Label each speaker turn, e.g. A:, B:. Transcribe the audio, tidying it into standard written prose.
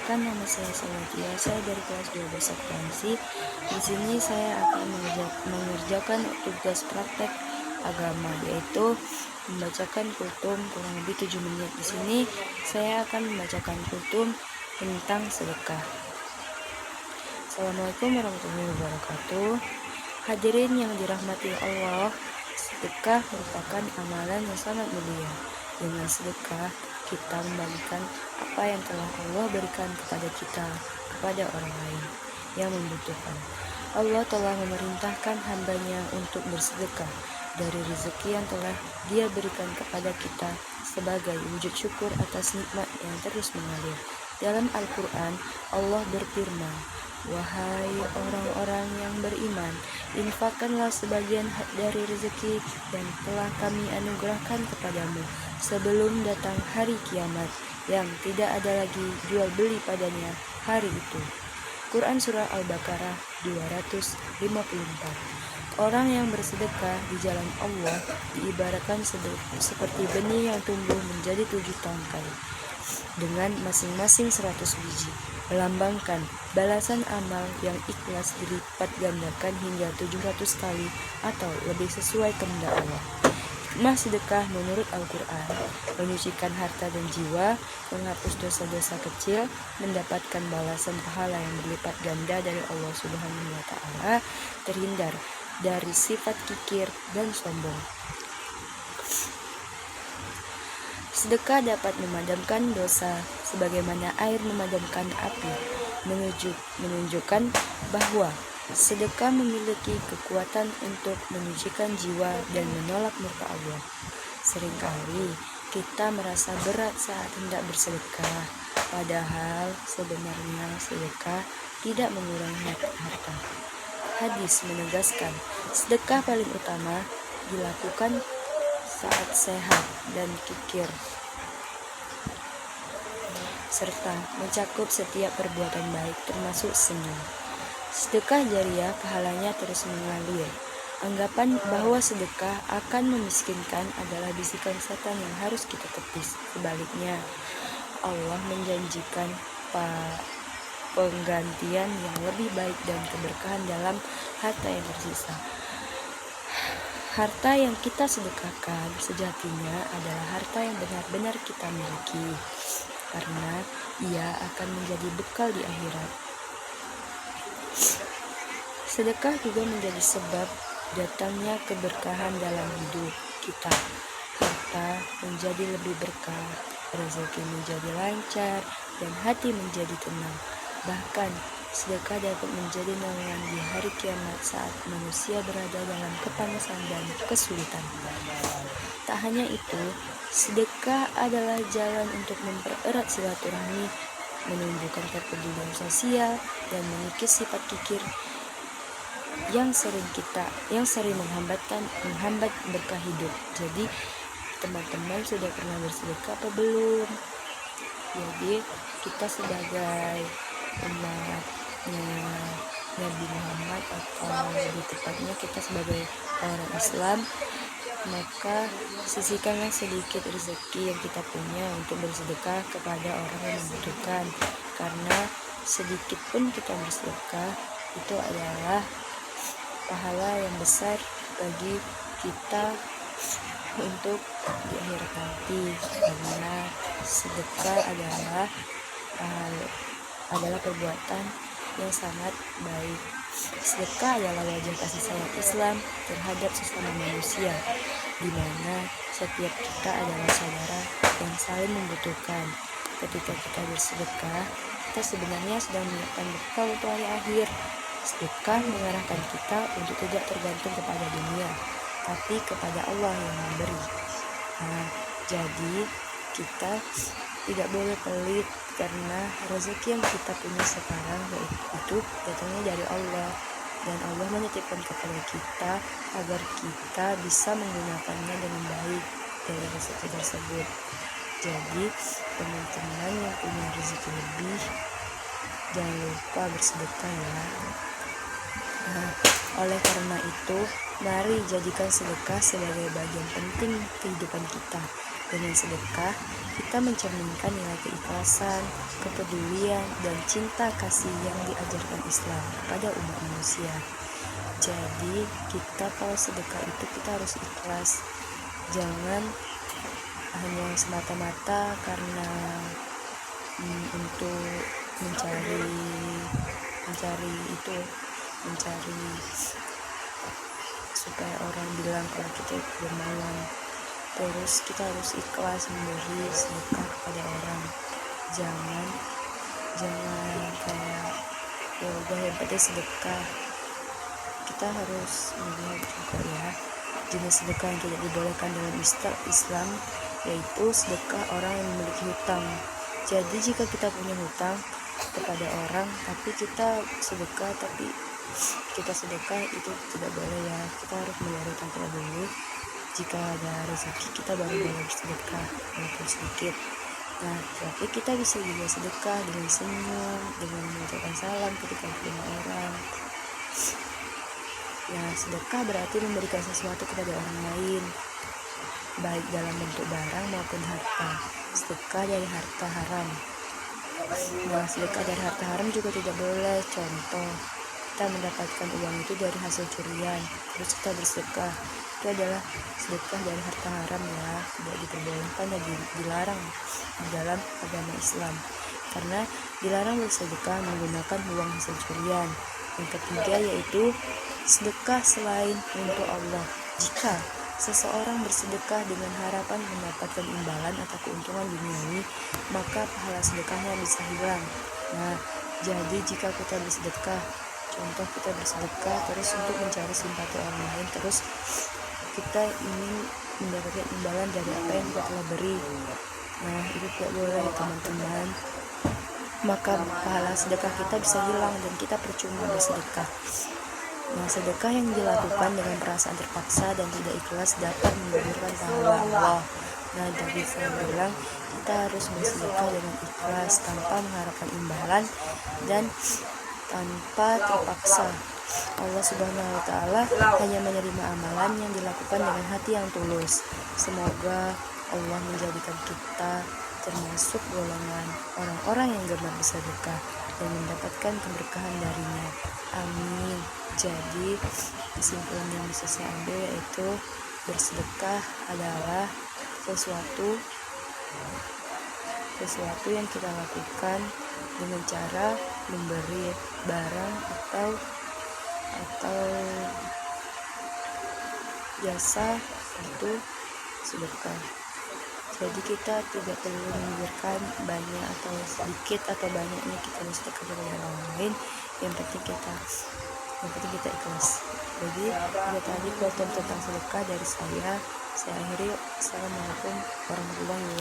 A: Perkenalkan, nama saya Salatia. Saya dari kelas 12 akuntansi. Di sini saya akan mengerjakan tugas praktek agama, yaitu membacakan kultum kurang lebih 7 menit. Di sini saya akan membacakan kultum tentang sedekah. Assalamualaikum warahmatullahi wabarakatuh. Hadirin yang dirahmati Allah, sedekah merupakan amalan yang sangat mulia. Dengan sedekah, kita membagikan apa yang telah Allah berikan kepada kita, kepada orang lain yang membutuhkan. Allah telah memerintahkan hambanya untuk bersedekah dari rezeki yang telah Dia berikan kepada kita sebagai wujud syukur atas nikmat yang terus mengalir. Dalam Al-Quran, Allah berfirman, "Wahai orang-orang yang beriman, infakkanlah sebagian dari rezeki yang telah kami anugerahkan kepadamu sebelum datang hari kiamat yang tidak ada lagi jual beli padanya hari itu." Quran Surah Al-Baqarah 254. Orang yang bersedekah di jalan Allah diibaratkan seperti benih yang tumbuh menjadi 7 tangkai dengan masing-masing 100 biji, melambangkan balasan amal yang ikhlas dilipat gandakan hingga 700 kali atau lebih sesuai kehendak Allah. Hikmah sedekah menurut Al-Quran: menyucikan harta dan jiwa, menghapus dosa-dosa kecil, mendapatkan balasan pahala yang berlipat ganda dari Allah Subhanahu wa Ta'ala, terhindar dari sifat kikir dan sombong. Sedekah dapat memadamkan dosa sebagaimana air memadamkan api, menunjukkan bahwa sedekah memiliki kekuatan untuk menyucikan jiwa dan menolak murka Allah. Seringkali kita merasa berat saat hendak bersedekah, padahal sebenarnya sedekah tidak mengurangi harta. Hadis menegaskan, sedekah paling utama dilakukan saat sehat dan kikir, serta mencakup setiap perbuatan baik termasuk senyum. Sedekah jariah pahalanya terus mengalir. Anggapan bahwa sedekah akan memiskinkan adalah bisikan setan yang harus kita tepis. Sebaliknya, Allah menjanjikan penggantian yang lebih baik dan keberkahan dalam harta yang tersisa. Harta yang kita sedekahkan sejatinya adalah harta yang benar-benar kita miliki, karena ia akan menjadi bekal di akhirat. Sedekah juga menjadi sebab datangnya keberkahan dalam hidup kita. Harta menjadi lebih berkah, rezeki menjadi lancar, dan hati menjadi tenang. Bahkan sedekah dapat menjadi naungan di hari kiamat saat manusia berada dalam kepanasan dan kesulitan. Tak hanya itu, sedekah adalah jalan untuk mempererat silaturahmi, menumbuhkan kepedulian sosial, dan mengikis sifat kikir yang sering menghambat berkah hidup. Jadi teman-teman sudah pernah bersedekah apa belum? Jadi kita sebagai umatnya Nabi Muhammad, atau lebih tepatnya kita sebagai orang Islam, maka sisihkanlah sedikit rezeki yang kita punya untuk bersedekah kepada orang yang membutuhkan, karena sedikit pun kita bersedekah itu adalah pahala yang besar bagi kita untuk di akhirat nanti, karena sedekah adalah perbuatan yang sangat baik. Sedekah adalah wajah kasih sayang Islam terhadap sesama manusia, di mana setiap kita adalah saudara yang saling membutuhkan. Ketika kita bersedekah, kita sebenarnya sedang menyiapkan bekal untuk hari akhir. Sedekah mengarahkan kita untuk tidak tergantung kepada dunia, tapi kepada Allah yang memberi. Jadi kita tidak boleh pelit, karena rezeki yang kita punya sekarang itu datangnya dari Allah, dan Allah menitipkan kepada kita agar kita bisa menggunakannya dengan baik dari rezeki tersebut. Jadi teman-teman yang punya rezeki lebih, jangan lupa bersedekah ya. Oleh karena itu, mari jadikan sedekah sebagai bagian penting kehidupan kita. Dengan sedekah, kita mencerminkan nilai keikhlasan, kepedulian, dan cinta kasih yang diajarkan Islam kepada umat manusia. Jadi, kita kalau sedekah itu kita harus ikhlas. Jangan hanya semata-mata karena untuk mencari supaya orang bilang kalau kita dermawan. Terus kita harus ikhlas memberi sedekah kepada orang. Jangan kayak ya udah yang penting sedekah. Kita harus melihat juga ya jenis sedekah yang tidak dibolehkan dalam Islam, yaitu sedekah orang yang memiliki hutang. Jadi jika kita punya hutang kepada orang tapi kita sedekah itu tidak boleh ya. Kita harus membayar hutang kita dulu. Jika ada rezeki kita baru boleh bersedekah walaupun sedikit. Nah, tapi kita bisa juga sedekah dengan senyum, dengan mengucapkan salam ketika ketemu orang. Nah, sedekah berarti memberikan sesuatu kepada orang lain, baik dalam bentuk barang maupun harta. Sedekah dari harta haram. Nah, sedekah dari harta haram juga tidak boleh. Contoh, kita mendapatkan uang itu dari hasil curian, terus kita bersedekah. Itu adalah sedekah dari harta haram ya, tidak diperbolehkan dan dilarang di dalam agama Islam. Karena dilarang bersedekah menggunakan uang hasil curian. Yang ketiga yaitu sedekah selain untuk Allah. Jika seseorang bersedekah dengan harapan mendapatkan imbalan atau keuntungan duniawi, maka pahala sedekahnya bisa hilang. Nah, jadi jika kita bersedekah, contoh kita bersedekah terus untuk mencari simpati orang lain, terus kita ingin mendapatkan imbalan dari apa yang kita telah beri. Nah, itu tidak boleh teman-teman. Maka pahala sedekah kita bisa hilang dan kita percuma bersedekah. Nah, sedekah yang dilakukan dengan perasaan terpaksa dan tidak ikhlas dapat menggugurkan pahala Allah. Nah, jadi saya bilang kita harus bersedekah dengan ikhlas tanpa mengharapkan imbalan dan tanpa terpaksa. Allah Subhanahu wa Ta'ala hanya menerima amalan yang dilakukan dengan hati yang tulus. Semoga Allah menjadikan kita termasuk golongan orang-orang yang gemar bersedekah dan mendapatkan keberkahan darinya. Amin. Jadi kesimpulan yang bisa saya ambil yaitu bersedekah adalah sesuatu yang kita lakukan dengan cara memberi barang atau jasa, itu sedekah. Jadi kita tidak perlu memikirkan banyak atau sedikit atau banyaknya kita bersedekah kepada orang lain. Yang penting kita ikhlas. Jadi itu tadi konten tentang sedekah dari saya akhiri. Assalamualaikum warahmatullahi wabarakatuh.